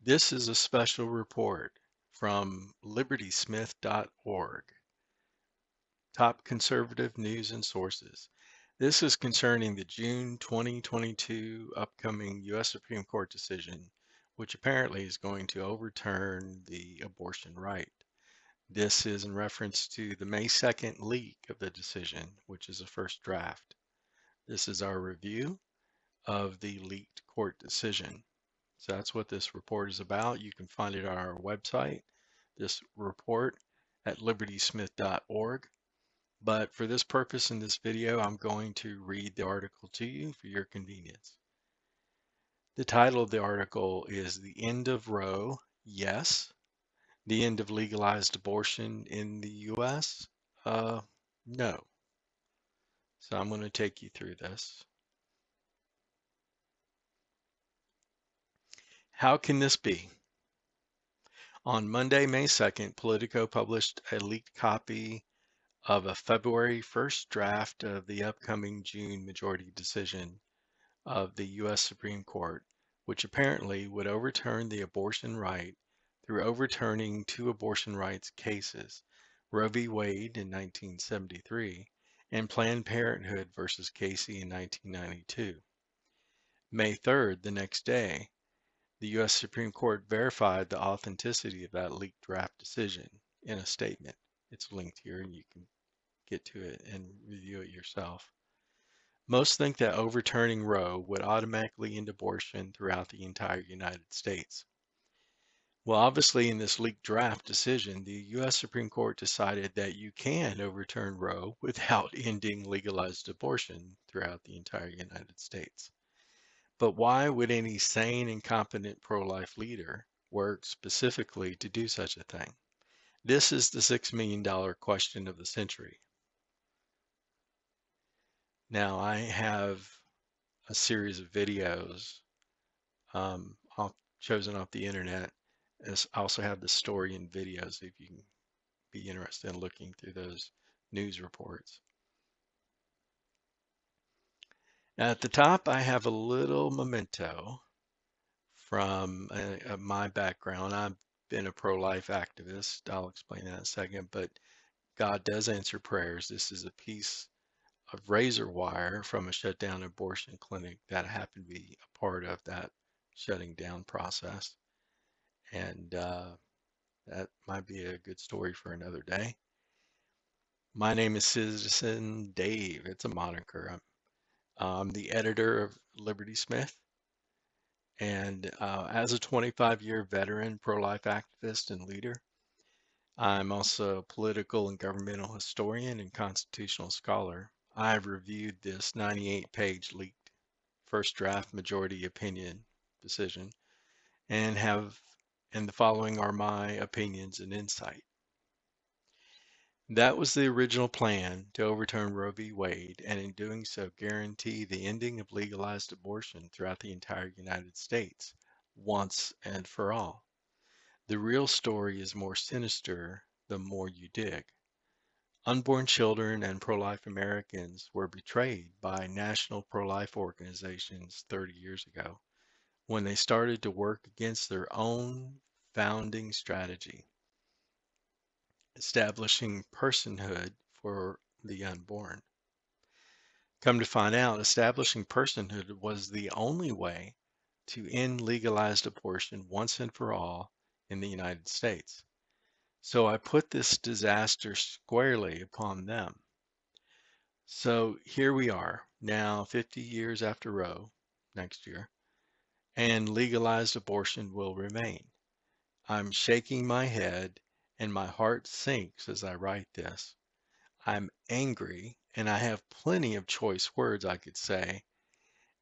This is a special report from libertysmith.org, top conservative news and sources. This is concerning the June 2022 upcoming U.S. Supreme Court decision, which apparently is going to overturn the abortion right. This is in reference to the May 2nd leak of the decision, which is a first draft. This is our review of the leaked court decision. So that's what this report is about. You can find it on our website, this report at libertysmith.org. But for this purpose in this video, I'm going to read the article to you for your convenience. The title of the article is The End of Roe, Yes. The End of Legalized Abortion in the U.S.? No. So I'm going to take you through this. How can this be? On Monday, May 2nd, Politico published a leaked copy of a February 1st draft of the upcoming June majority decision of the U.S. Supreme Court, which apparently would overturn the abortion right through overturning two abortion rights cases, Roe v. Wade in 1973 and Planned Parenthood versus Casey in 1992. May 3rd, the next day, the U.S. Supreme Court verified the authenticity of that leaked draft decision in a statement. It's linked here and you can get to it and review it yourself. Most think that overturning Roe would automatically end abortion throughout the entire United States. Well, obviously, in this leaked draft decision, the U.S. Supreme Court decided that you can overturn Roe without ending legalized abortion throughout the entire United States. But why would any sane and competent pro-life leader work specifically to do such a thing? This is the $6 million question of the century. Now, I have a series of videos chosen off the internet. I also have the story in videos if you can be interested in looking through those news reports. Now, at the top, I have a little memento from my background. I've been a pro-life activist. I'll explain that in a second, but God does answer prayers. This is a piece of razor wire from a shut down abortion clinic that happened to be a part of that shutting down process. And that might be a good story for another day. My name is Citizen Dave. It's a moniker. I'm the editor of Liberty Smith. And as a 25-year veteran pro-life activist and leader, I'm also a political and governmental historian and constitutional scholar. I've reviewed this 98-page leaked first draft majority opinion decision and the following are my opinions and insight. That was the original plan to overturn Roe v. Wade, and in doing so, guarantee the ending of legalized abortion throughout the entire United States, once and for all. The real story is more sinister the more you dig. Unborn children and pro-life Americans were betrayed by national pro-life organizations 30 years ago when they started to work against their own founding strategy, establishing personhood for the unborn. Come to find out, establishing personhood was the only way to end legalized abortion once and for all in the United States. So I put this disaster squarely upon them. So here we are, now 50 years after Roe, next year, and legalized abortion will remain. I'm shaking my head and my heart sinks as I write this. I'm angry and I have plenty of choice words I could say.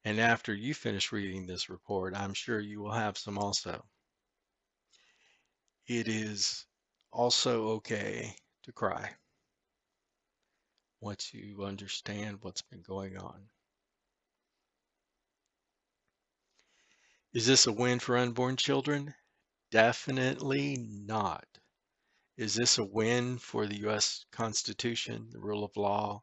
And after you finish reading this report, I'm sure you will have some also. It is also okay to cry once you understand what's been going on. Is this a win for unborn children? Definitely not. Is this a win for the U.S. Constitution, the rule of law,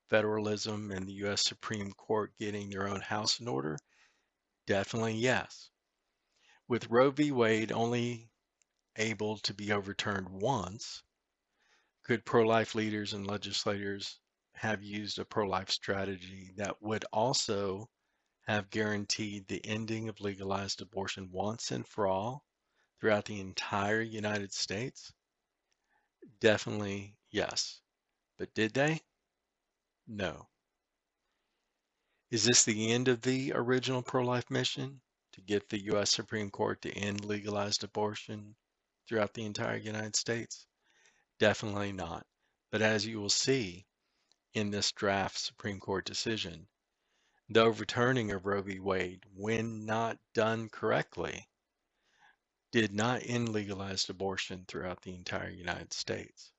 federalism, and the U.S. Supreme Court getting their own house in order? Definitely yes. With Roe v. Wade only able to be overturned once, could pro-life leaders and legislators have used a pro-life strategy that would also have guaranteed the ending of legalized abortion once and for all throughout the entire United States? Definitely yes. But did they? No. Is this the end of the original pro-life mission to get the U.S. Supreme Court to end legalized abortion throughout the entire United States? Definitely not. But as you will see in this draft Supreme Court decision, the overturning of Roe v. Wade, when not done correctly, did not end legalized abortion throughout the entire United States.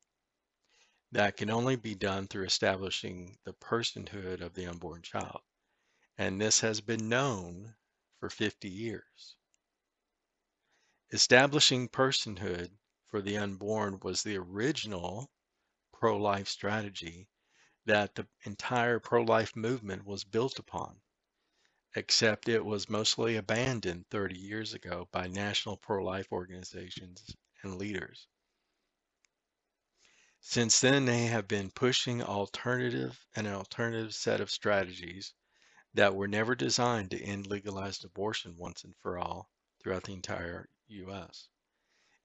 That can only be done through establishing the personhood of the unborn child. And this has been known for 50 years. Establishing personhood for the unborn was the original pro-life strategy that the entire pro-life movement was built upon, except it was mostly abandoned 30 years ago by national pro-life organizations and leaders. Since then, they have been pushing an alternative set of strategies that were never designed to end legalized abortion once and for all throughout the entire U.S.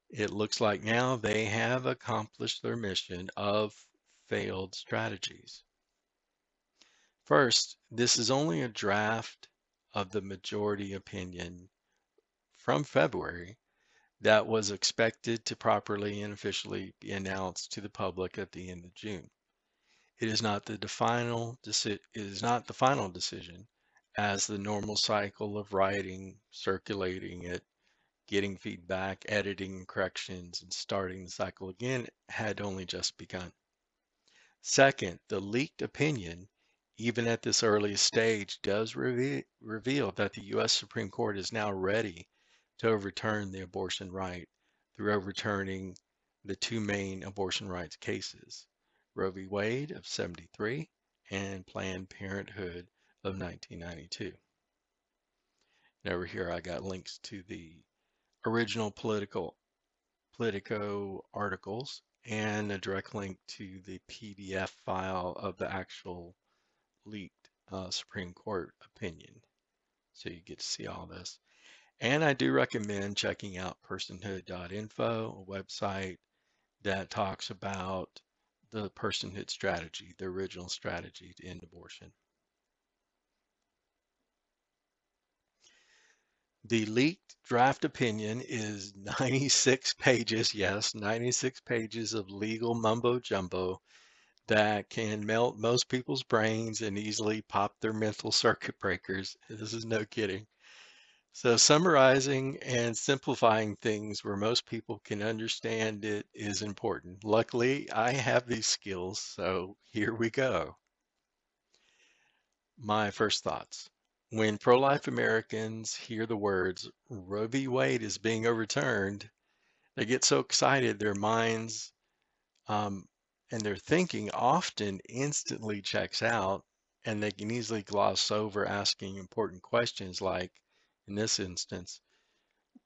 It looks like now they have accomplished their mission of failed strategies. First, this is only a draft of the majority opinion from February that was expected to properly and officially be announced to the public at the end of June. It is not the final decision, as the normal cycle of writing, circulating it, getting feedback, editing corrections, and starting the cycle again had only just begun. Second, the leaked opinion, even at this early stage, does reveal that the U.S. Supreme Court is now ready to overturn the abortion right through overturning the two main abortion rights cases, Roe v. Wade of '73 and Planned Parenthood of 1992. And over here I got links to the original Politico articles and a direct link to the PDF file of the actual leaked Supreme Court opinion. So you get to see all this. And I do recommend checking out personhood.info, a website that talks about the personhood strategy, the original strategy to end abortion. The leaked draft opinion is 96 pages, yes, 96 pages of legal mumbo jumbo that can melt most people's brains and easily pop their mental circuit breakers. This is no kidding. So summarizing and simplifying things where most people can understand it is important. Luckily, I have these skills, so here we go. My first thoughts. When pro-life Americans hear the words Roe v. Wade is being overturned, they get so excited their minds um, and their thinking often instantly checks out, and they can easily gloss over asking important questions like, in this instance,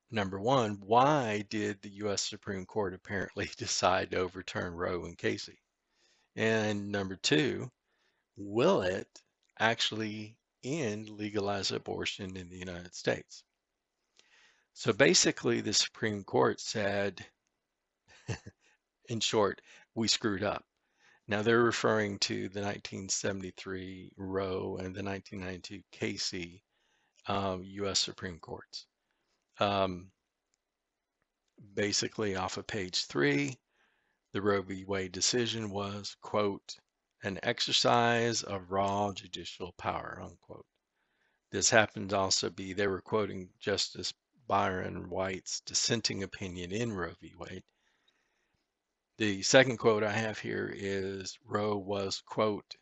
number one, why did the U.S. Supreme Court apparently decide to overturn Roe and Casey? And number two, will it actually end legalized abortion in the United States? So basically, the Supreme Court said, in short, we screwed up. Now they're referring to the 1973 Roe and the 1992 Casey U.S. Supreme Courts. Basically, off of page 3, the Roe v. Wade decision was, quote, an exercise of raw judicial power, unquote. This happened to also be, they were quoting Justice Byron White's dissenting opinion in Roe v. Wade. The second quote I have here is Roe was, quote,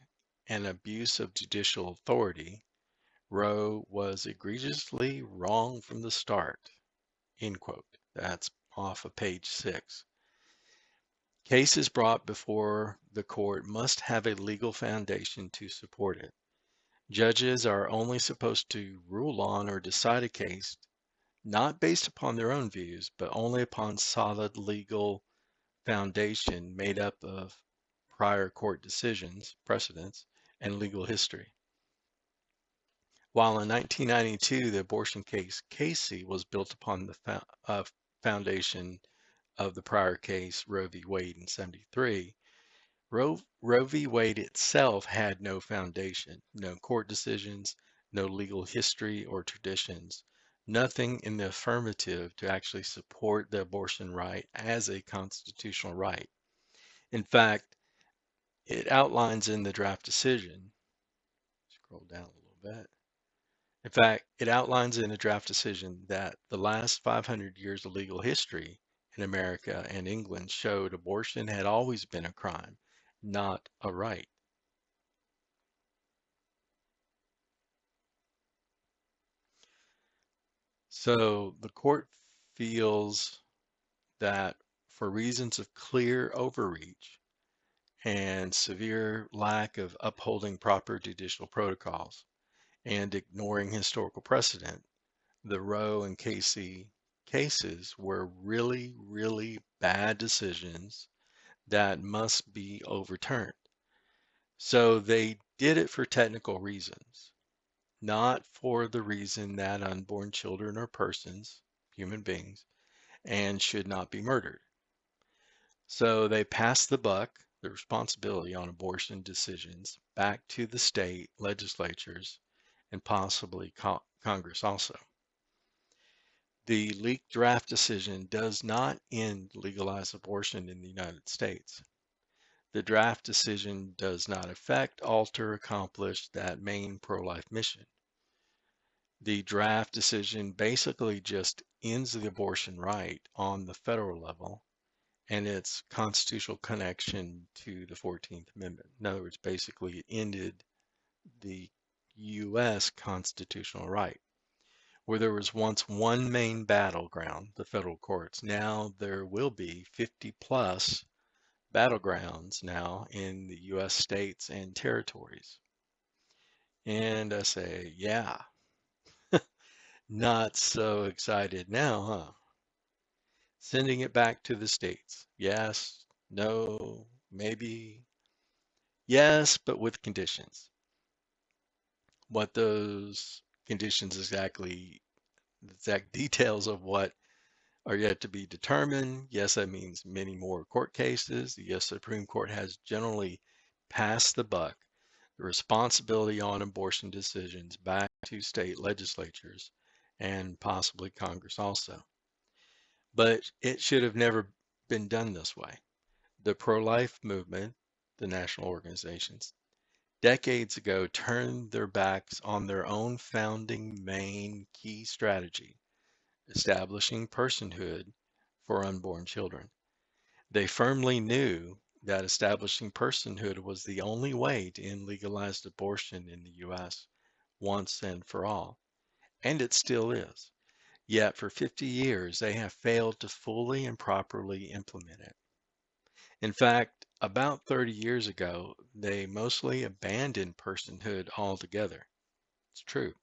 an abuse of judicial authority. Roe was egregiously wrong from the start, end quote. That's off of page 6. Cases brought before the court must have a legal foundation to support it. Judges are only supposed to rule on or decide a case not based upon their own views, but only upon solid legal foundation made up of prior court decisions, precedents, and legal history. While in 1992, the abortion case Casey was built upon the foundation of the prior case Roe v. Wade in 73, Roe v. Wade itself had no foundation, no court decisions, no legal history or traditions, nothing in the affirmative to actually support the abortion right as a constitutional right. In fact, it outlines in the draft decision, scroll down a little bit. In fact, it outlines in the draft decision that the last 500 years of legal history in America and England showed abortion had always been a crime, not a right. So the court feels that for reasons of clear overreach and severe lack of upholding proper judicial protocols and ignoring historical precedent, the Roe and Casey cases were really, really bad decisions that must be overturned. So they did it for technical reasons, not for the reason that unborn children are persons, human beings, and should not be murdered. So they passed the buck, the responsibility on abortion decisions, back to the state legislatures and possibly Congress also. The leaked draft decision does not end legalized abortion in the United States. The draft decision does not affect, alter, accomplish that main pro-life mission. The draft decision basically just ends the abortion right on the federal level and its constitutional connection to the 14th Amendment. In other words, basically it ended the U.S. constitutional right. Where there was once one main battleground, the federal courts, now there will be 50 plus battlegrounds now in the U.S. states and territories. And I say, yeah, not so excited now, huh? Sending it back to the states. Yes, no, maybe, yes, but with conditions. What those conditions exactly, the exact details of what are yet to be determined. Yes, that means many more court cases. The U.S. Supreme Court has generally passed the buck, the responsibility on abortion decisions back to state legislatures and possibly Congress also. But it should have never been done this way. The pro-life movement, the national organizations, decades ago turned their backs on their own founding main key strategy, establishing personhood for unborn children. They firmly knew that establishing personhood was the only way to end legalized abortion in the U.S. once and for all, and it still is. Yet for 50 years, they have failed to fully and properly implement it. In fact, about 30 years ago, they mostly abandoned personhood altogether. It's true.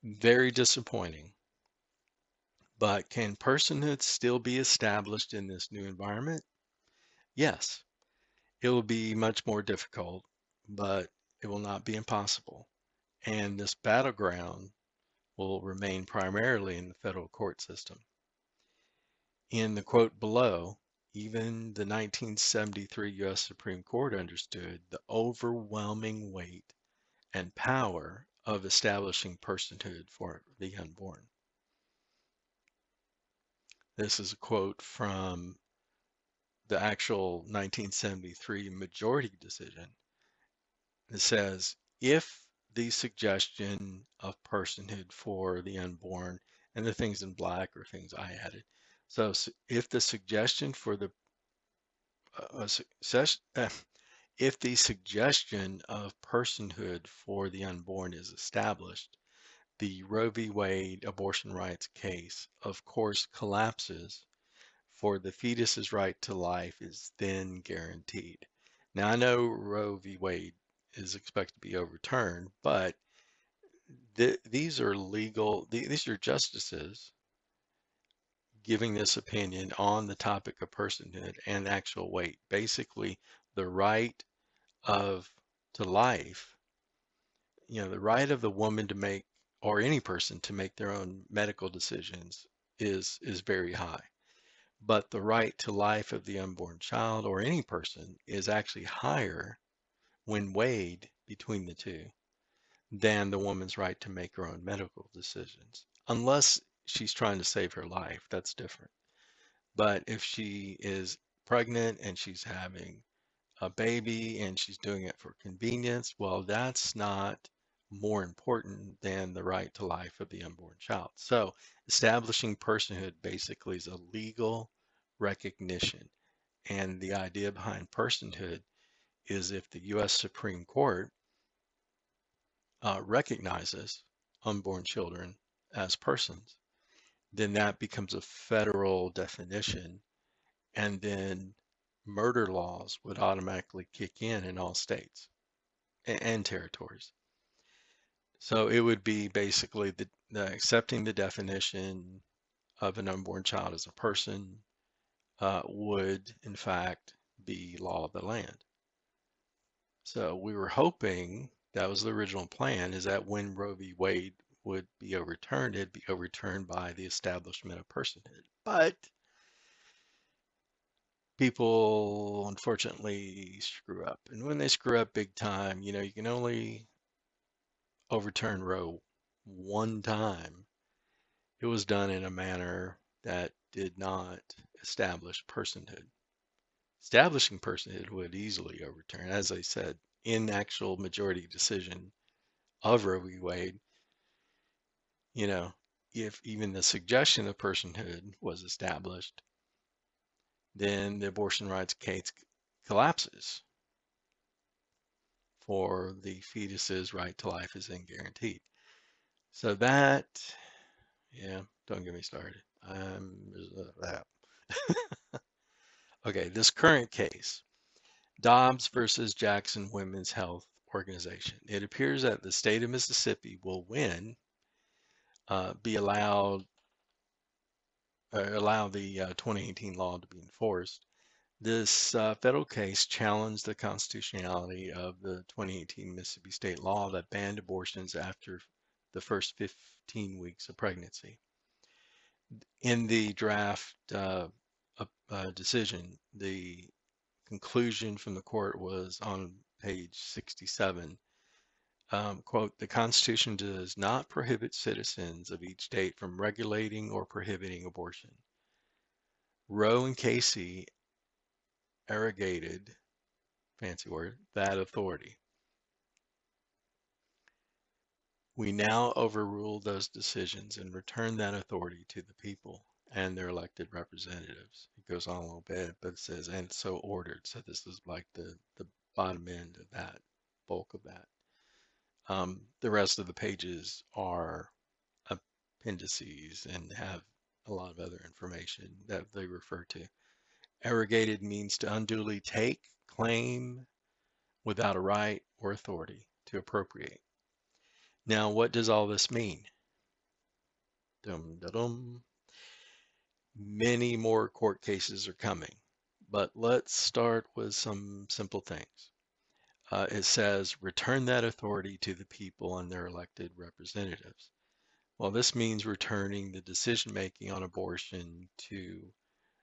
Very disappointing. But can personhood still be established in this new environment? Yes. It will be much more difficult, but it will not be impossible. And this battleground will remain primarily in the federal court system. In the quote below, even the 1973 U.S. Supreme Court understood the overwhelming weight and power of establishing personhood for the unborn. This is a quote from the actual 1973 majority decision. It says, if the suggestion of personhood for the unborn, and the things in black are things I added. So if the suggestion for the if the suggestion of personhood for the unborn is established, the Roe v. Wade abortion rights case, of course, collapses, for the fetus's right to life is then guaranteed. Now, I know Roe v. Wade is expected to be overturned, but these are legal, these are justices giving this opinion on the topic of personhood and actual weight. Basically, the right of to life, the right of the woman to make, or any person to make their own medical decisions is very high. But the right to life of the unborn child or any person is actually higher when weighed between the two than the woman's right to make her own medical decisions. Unless she's trying to save her life, that's different. But if she is pregnant and she's having a baby and she's doing it for convenience, well, that's not more important than the right to life of the unborn child. So establishing personhood basically is a legal recognition. And the idea behind personhood is if the U.S. Supreme Court recognizes unborn children as persons, then that becomes a federal definition, and then murder laws would automatically kick in all states and territories. So it would be basically the accepting the definition of an unborn child as a person would, in fact, be law of the land. So we were hoping that was the original plan, is that when Roe v. Wade would be overturned, it'd be overturned by the establishment of personhood. But people unfortunately screw up. And when they screw up big time, you can only overturn Roe one time. It was done in a manner that did not establish personhood. Establishing personhood would easily overturn, as I said, in actual majority decision of Roe v. Wade, you know, if even the suggestion of personhood was established, then the abortion rights case collapses, for the fetus's right to life is then guaranteed. So that, yeah, don't get me started. Okay, this current case, Dobbs versus Jackson Women's Health Organization. It appears that the state of Mississippi will win, be allowed, allow the 2018 law to be enforced. This federal case challenged the constitutionality of the 2018 Mississippi state law that banned abortions after the first 15 weeks of pregnancy. In the draft decision, the conclusion from the court was on page 67. Quote, the Constitution does not prohibit citizens of each state from regulating or prohibiting abortion. Roe and Casey arrogated, fancy word, that authority. We now overrule those decisions and return that authority to the people and their elected representatives. It goes on a little bit, but it says, and so ordered. So this is like the bottom end of that, bulk of that. The rest of the pages are appendices and have a lot of other information that they refer to. Arrogated means to unduly take, claim without a right or authority to appropriate. Now, what does all this mean? Dum, da, dum. Many more court cases are coming, but let's start with some simple things. It says, return that authority to the people and their elected representatives. Well, this means returning the decision-making on abortion to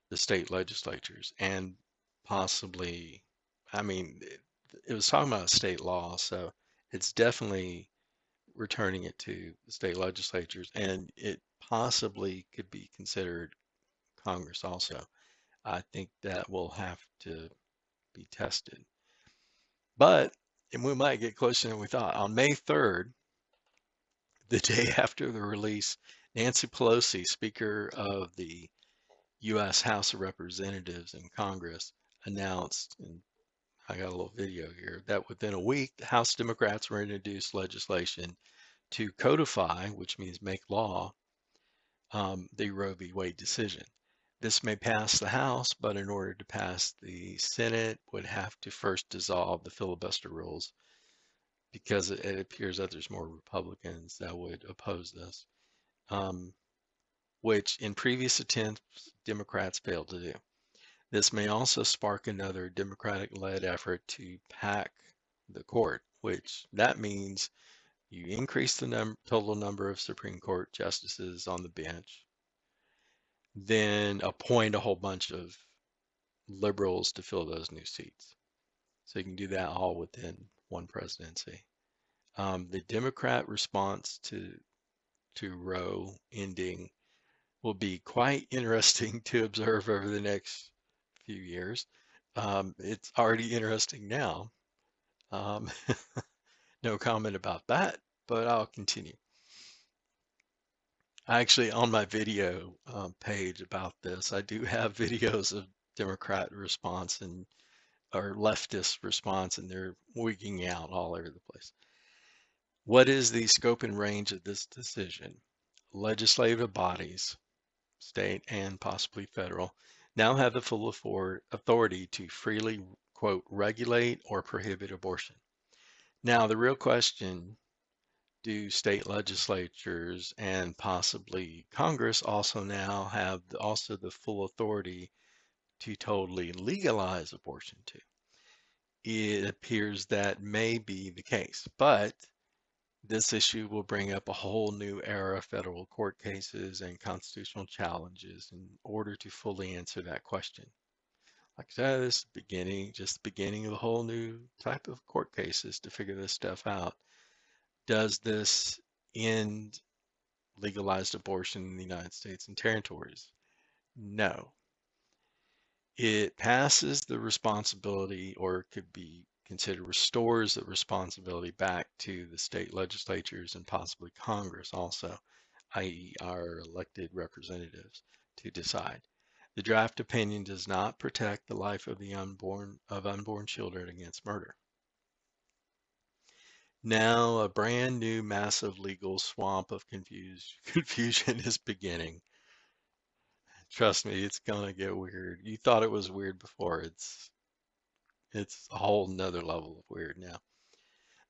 the state legislatures and possibly, I mean, it was talking about state law, so it's definitely returning it to the state legislatures, and it possibly could be considered Congress also. I think that will have to be tested. But, and we might get closer than we thought. On May 3rd, the day after the release, Nancy Pelosi, Speaker of the U.S. House of Representatives in Congress, announced, and I got a little video here, that within a week, the House Democrats will introduce legislation to codify, which means make law, the Roe v. Wade decision. This may pass the House, but in order to pass, the Senate would have to first dissolve the filibuster rules because it appears that there's more Republicans that would oppose this, um, which in previous attempts, Democrats failed to do. This may also spark another Democratic-led effort to pack the court, which that means you increase the total number of Supreme Court justices on the bench, then appoint a whole bunch of liberals to fill those new seats. So you can do that all within one presidency. The Democrat response to Roe ending will be quite interesting to observe over the next few years. It's already interesting now. Um, no comment about that, but I'll continue. Actually, on my video page about this, I do have videos of Democrat response and or leftist response, and they're wigging out all over the place. What is the scope and range of this decision? Legislative bodies, state and possibly federal, now have the full authority to freely, quote, regulate or prohibit abortion. Now, the real question, do state legislatures and possibly Congress also now have also the full authority to totally legalize abortion too? It appears that may be the case, but this issue will bring up a whole new era of federal court cases and constitutional challenges in order to fully answer that question. Like I said, this is just the beginning of a whole new type of court cases to figure this stuff out. Does this end legalized abortion in the United States and territories? No. It passes the responsibility, or could be considered restores the responsibility back to the state legislatures and possibly Congress also, i.e. our elected representatives, to decide. The draft opinion does not protect the life of the unborn children against murder. Now a brand new massive legal swamp of confusion is beginning. Trust me, it's gonna get weird. You thought it was weird before. It's a whole nother level of weird now.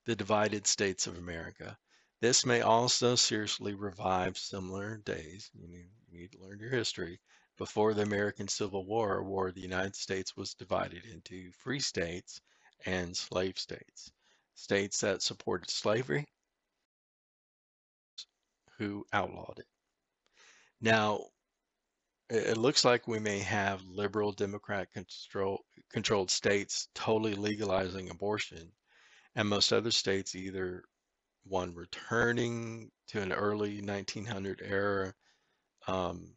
The divided states of America. This may also seriously revive similar days. You need to learn your history. Before the American Civil War, where the United States was divided into free states and slave states. States that supported slavery, who outlawed it. Now, it looks like we may have liberal Democrat controlled states totally legalizing abortion, and most other states either one returning to an early 1900 era, um,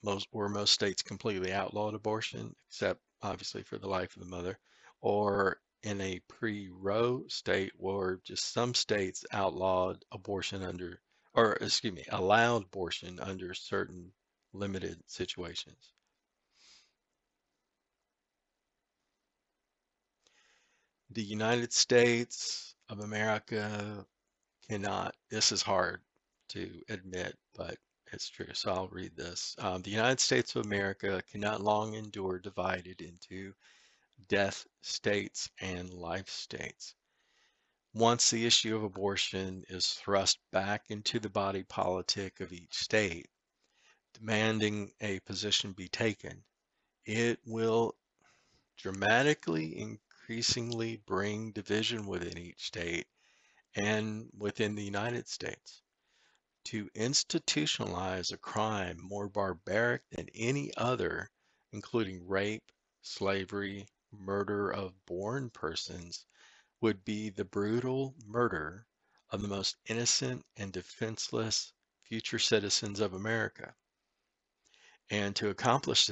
most states completely outlawed abortion, except obviously for the life of the mother, or in a pre-Roe state where just some states outlawed abortion under, or excuse me, allowed abortion under certain limited situations. The United States of America cannot, this is hard to admit, but it's true. So I'll read this. The United States of America cannot long endure divided into death states and life states. Once the issue of abortion is thrust back into the body politic of each state, demanding a position be taken, it will dramatically increasingly bring division within each state and within the United States. To institutionalize a crime more barbaric than any other, including rape, slavery, murder of born persons, would be the brutal murder of the most innocent and defenseless future citizens of America. And to accomplish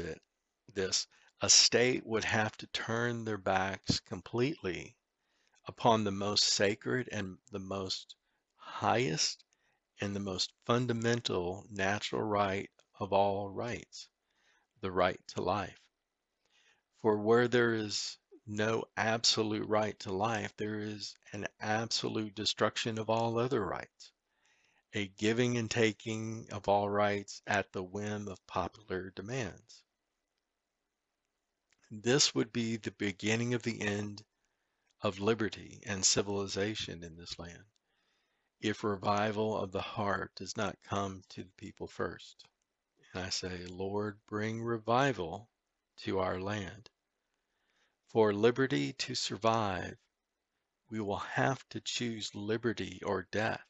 this, a state would have to turn their backs completely upon the most sacred and the most highest and the most fundamental natural right of all rights, the right to life. For where there is no absolute right to life, there is an absolute destruction of all other rights, a giving and taking of all rights at the whim of popular demands. This would be the beginning of the end of liberty and civilization in this land if revival of the heart does not come to the people first. And I say, Lord, bring revival to our land. For liberty to survive, we will have to choose liberty or death.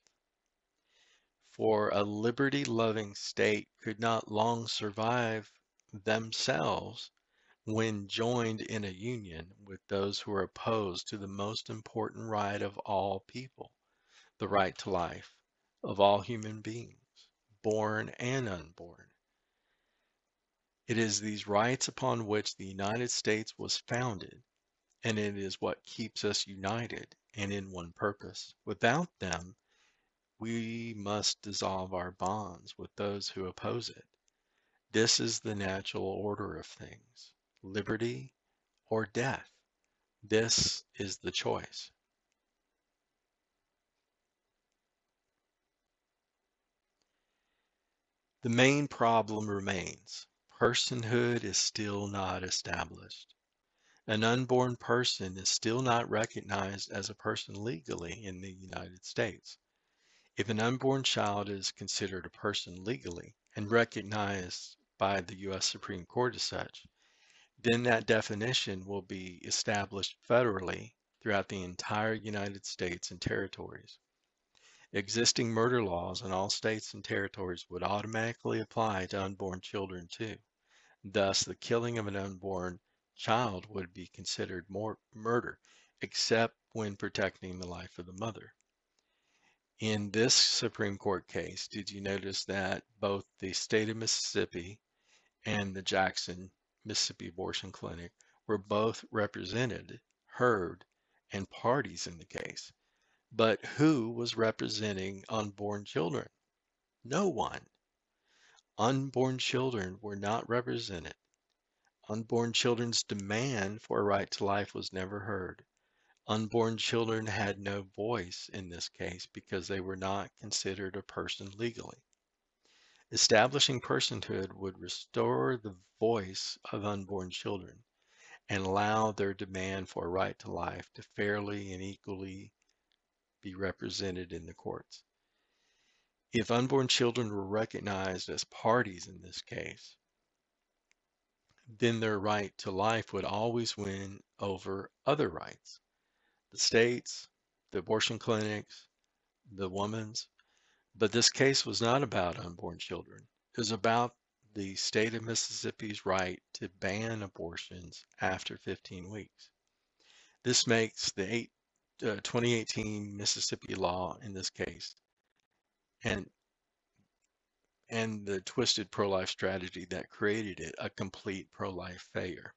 For a liberty-loving state could not long survive themselves when joined in a union with those who are opposed to the most important right of all people, the right to life of all human beings, born and unborn. It is these rights upon which the United States was founded, and it is what keeps us united and in one purpose. Without them, we must dissolve our bonds with those who oppose it. This is the natural order of things, liberty or death. This is the choice. The main problem remains. Personhood is still not established. An unborn person is still not recognized as a person legally in the United States. If an unborn child is considered a person legally and recognized by the U.S. Supreme Court as such, then that definition will be established federally throughout the entire United States and territories. Existing murder laws in all states and territories would automatically apply to unborn children too. Thus, the killing of an unborn child would be considered murder, except when protecting the life of the mother. In this Supreme Court case, did you notice that both the state of Mississippi and the Jackson, Mississippi Abortion Clinic were both represented, heard, and parties in the case? But who was representing unborn children? No one. Unborn children were not represented. Unborn children's demand for a right to life was never heard. Unborn children had no voice in this case because they were not considered a person legally. Establishing personhood would restore the voice of unborn children and allow their demand for a right to life to fairly and equally be represented in the courts. If unborn children were recognized as parties in this case, then their right to life would always win over other rights. The states, the abortion clinics, the women's. But this case was not about unborn children. It was about the state of Mississippi's right to ban abortions after 15 weeks. This makes the 2018 Mississippi law in this case and the twisted pro-life strategy that created it a complete pro-life failure.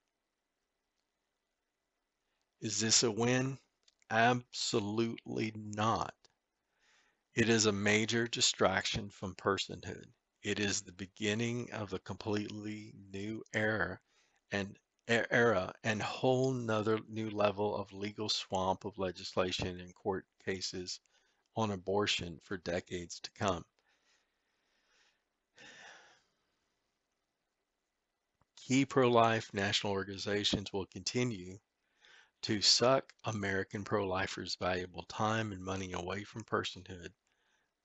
Is this a win? Absolutely not. It is a major distraction from personhood. It is the beginning of a completely new era and whole nother new level of legal swamp of legislation and court cases on abortion for decades to come. Key pro-life national organizations will continue to suck American pro-lifers' valuable time and money away from personhood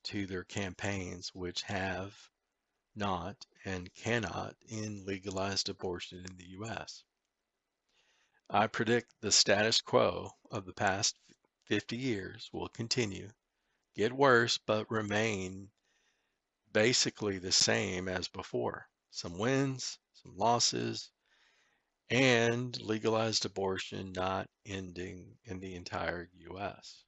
to their campaigns, which have not and cannot end legalized abortion in the U.S. I predict the status quo of the past 50 years will continue, get worse, but remain basically the same as before. Some wins, some losses, and legalized abortion not ending in the entire U.S.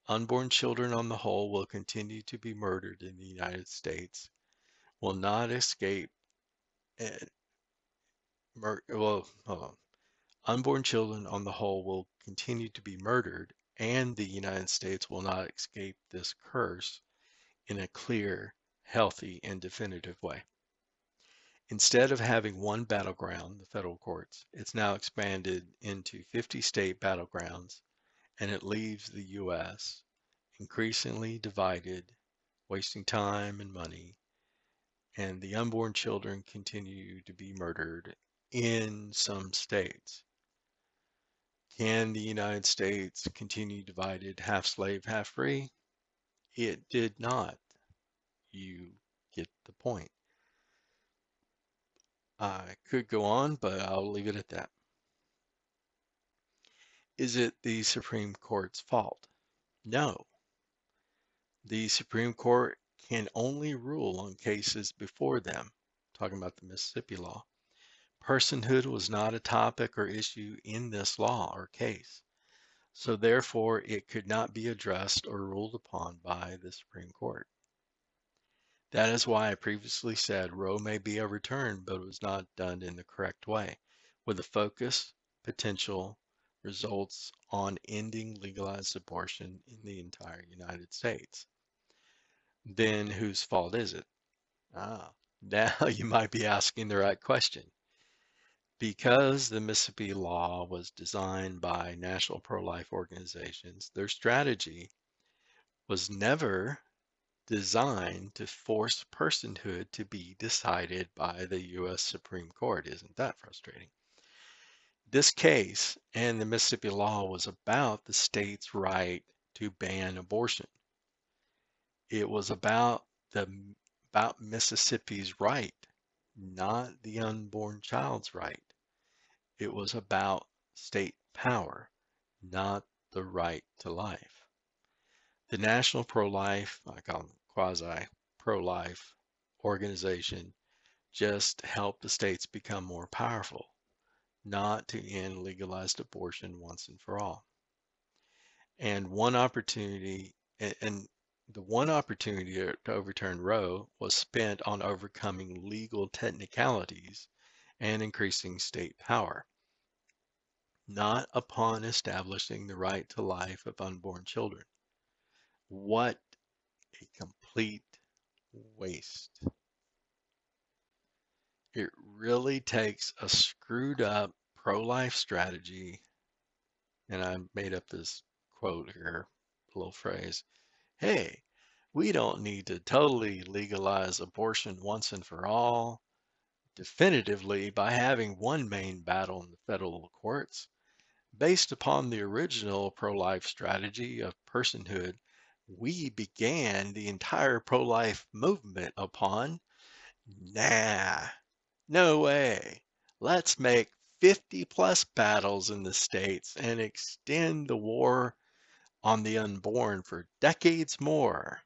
Unborn children on the whole will continue to be murdered in the United States, will not escape. Well, hold on. Unborn children on the whole will continue to be murdered, and the United States will not escape this curse in a clear, healthy, and definitive way. Instead of having one battleground, the federal courts, it's now expanded into 50 state battlegrounds, and it leaves the U.S. increasingly divided, wasting time and money, and the unborn children continue to be murdered in some states. Can the United States continue divided, half slave, half free? It did not. You get the point. I could go on, but I'll leave it at that. Is it the Supreme Court's fault? No. The Supreme Court can only rule on cases before them. Talking about the Mississippi law. Personhood was not a topic or issue in this law or case, so therefore it could not be addressed or ruled upon by the Supreme Court. That is why I previously said Roe may be overturned, but it was not done in the correct way, with a focus, potential results on ending legalized abortion in the entire United States. Then whose fault is it? Now you might be asking the right question. Because the Mississippi law was designed by national pro-life organizations, their strategy was never designed to force personhood to be decided by the U.S. Supreme Court. Isn't that frustrating? This case and the Mississippi law was about the state's right to ban abortion. It was about Mississippi's right, not the unborn child's right. It was about state power, not the right to life. The National Pro-Life, I call them quasi-pro-life organization, just helped the states become more powerful, not to end legalized abortion once and for all. And the one opportunity to overturn Roe was spent on overcoming legal technicalities and increasing state power, not upon establishing the right to life of unborn children. What a complete waste. It really takes a screwed up pro-life strategy, and I made up this quote here, little phrase. Hey, we don't need to totally legalize abortion once and for all, definitively by having one main battle in the federal courts. Based upon the original pro-life strategy of personhood, we began the entire pro-life movement upon. Nah, no way. Let's make 50 plus battles in the states and extend the war on the unborn for decades more.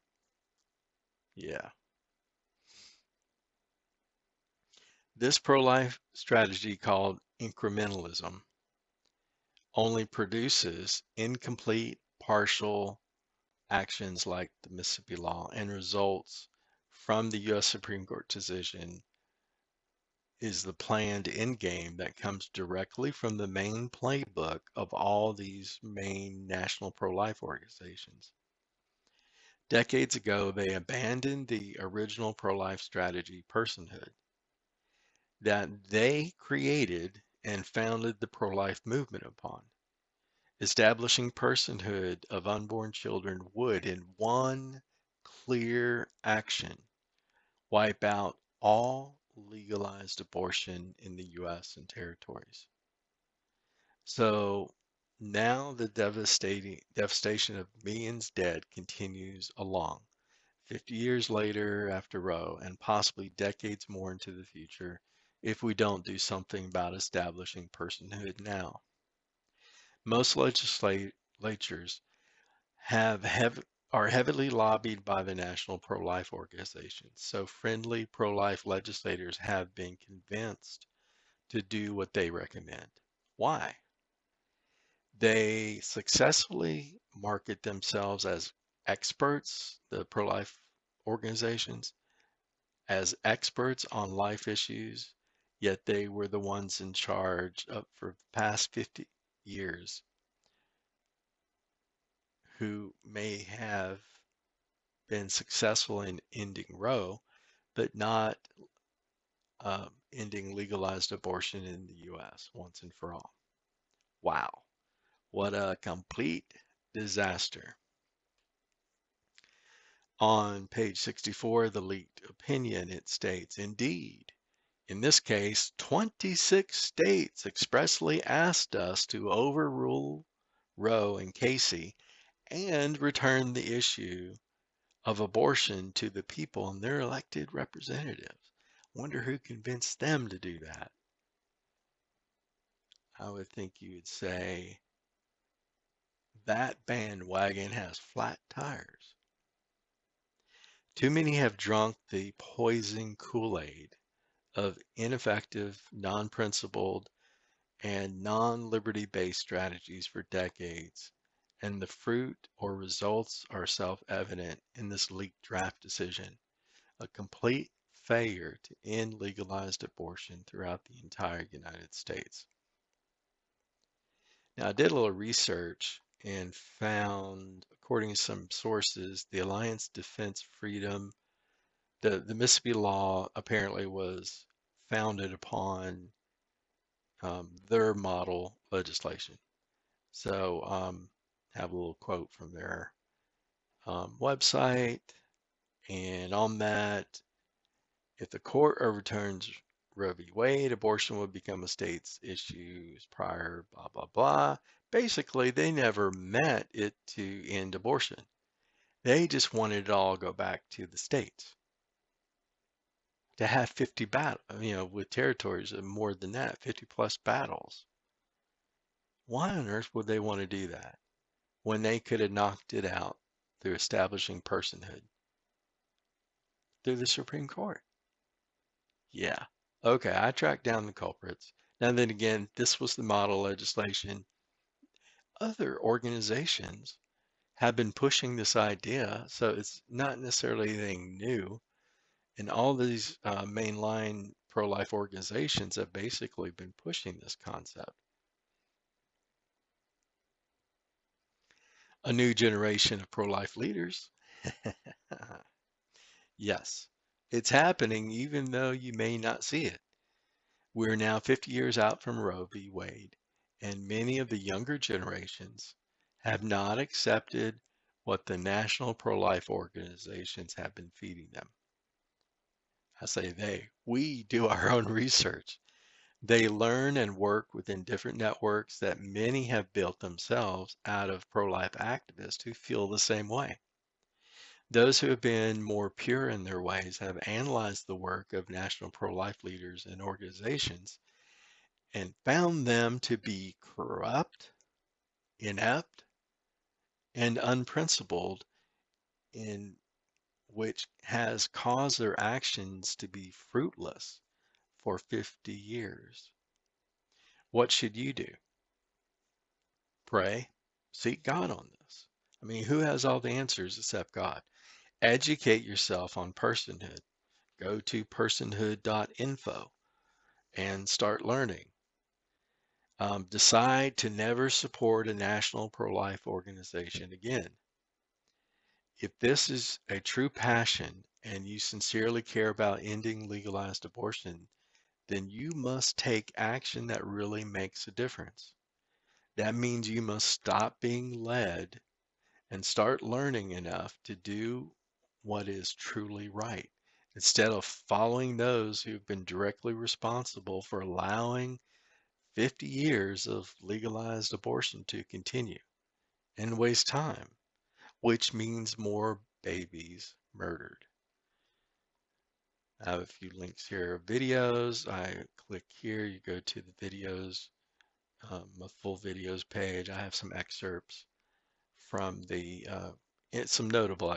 Yeah. This pro-life strategy called incrementalism only produces incomplete, partial actions like the Mississippi law and results from the U.S. Supreme Court decision is the planned end game that comes directly from the main playbook of all these main national pro-life organizations. Decades ago, they abandoned the original pro-life strategy, personhood, that they created and founded the pro-life movement upon. Establishing personhood of unborn children would, in one clear action, wipe out all legalized abortion in the U.S. and territories. So now the devastation of millions dead continues along, 50 years later after Roe, and possibly decades more into the future if we don't do something about establishing personhood now. Most legislatures are heavily lobbied by the national pro-life organizations, so friendly pro-life legislators have been convinced to do what they recommend. Why? They successfully market themselves as experts, the pro-life organizations, as experts on life issues, yet they were the ones in charge for the past 50 years who may have been successful in ending Roe, but not ending legalized abortion in the U.S. once and for all. Wow, what a complete disaster. On page 64 of the leaked opinion, it states, indeed, In this case, 26 states expressly asked us to overrule Roe and Casey and return the issue of abortion to the people and their elected representatives. Wonder who convinced them to do that. I would think you would say that bandwagon has flat tires. Too many have drunk the poison Kool-Aid of ineffective, non-principled, and non-liberty based strategies for decades, and the fruit or results are self-evident in this leaked draft decision, a complete failure to end legalized abortion throughout the entire United States. Now, I did a little research and found, according to some sources, the Alliance Defense Freedom, the Mississippi law apparently was founded upon their model legislation. So, have a little quote from their website. And on that, if the court overturns Roe v. Wade, abortion would become a state's issues prior, blah, blah, blah. Basically, they never meant it to end abortion. They just wanted it all to go back to the states. To have 50 battles, with territories of more than that, 50 plus battles. Why on earth would they want to do that when they could have knocked it out through establishing personhood through the Supreme Court? Yeah. Okay, I tracked down the culprits. Now then again, this was the model legislation. Other organizations have been pushing this idea, so it's not necessarily anything new. And all these mainline pro-life organizations have basically been pushing this concept. A new generation of pro-life leaders. Yes, it's happening even though you may not see it. We're now 50 years out from Roe v. Wade, and many of the younger generations have not accepted what the national pro-life organizations have been feeding them. I say they, we do our own research. They learn and work within different networks that many have built themselves out of pro-life activists who feel the same way. Those who have been more pure in their ways have analyzed the work of national pro-life leaders and organizations and found them to be corrupt, inept, and unprincipled, in which has caused their actions to be fruitless for 50 years. What should you do? Pray, seek God on this. I mean, who has all the answers except God? Educate yourself on personhood. Go to personhood.info and start learning. Decide to never support a national pro-life organization again. If this is a true passion and you sincerely care about ending legalized abortion, then you must take action that really makes a difference. That means you must stop being led and start learning enough to do what is truly right, instead of following those who've been directly responsible for allowing 50 years of legalized abortion to continue and waste time, which means more babies murdered. I have a few links here of videos. I click here, you go to the videos, my full videos page. I have some excerpts from some notable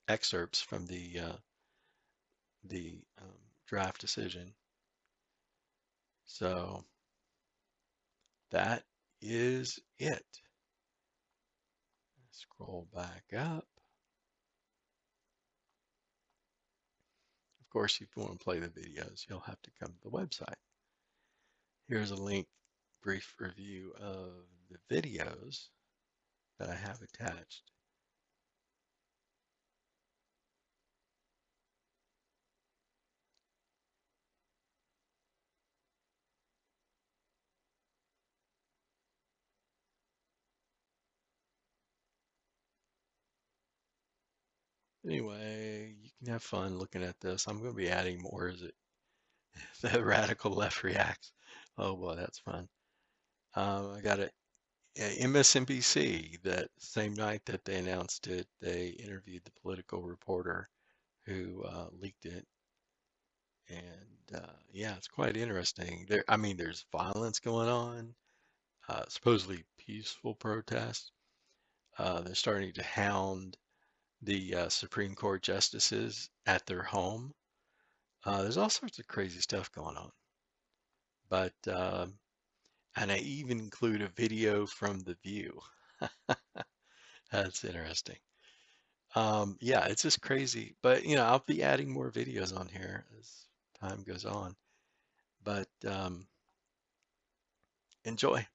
excerpts from the draft decision. So that is it. Scroll back up. Of course, if you want to play the videos, you'll have to come to the website. Here's a link, brief review of the videos that I have attached. Anyway, you can have fun looking at this. I'm going to be adding more as it The radical left reacts. Oh boy, that's fun. I got it. MSNBC, that same night that they announced it, they interviewed the Political reporter who leaked it. And yeah, it's quite interesting. I mean, there's violence going on, supposedly peaceful protests. They're starting to hound the Supreme Court justices at their home. There's all sorts of crazy stuff going on. But and I even include a video from The View. That's interesting. Yeah, it's just crazy. But I'll be adding more videos on here as time goes on. But enjoy.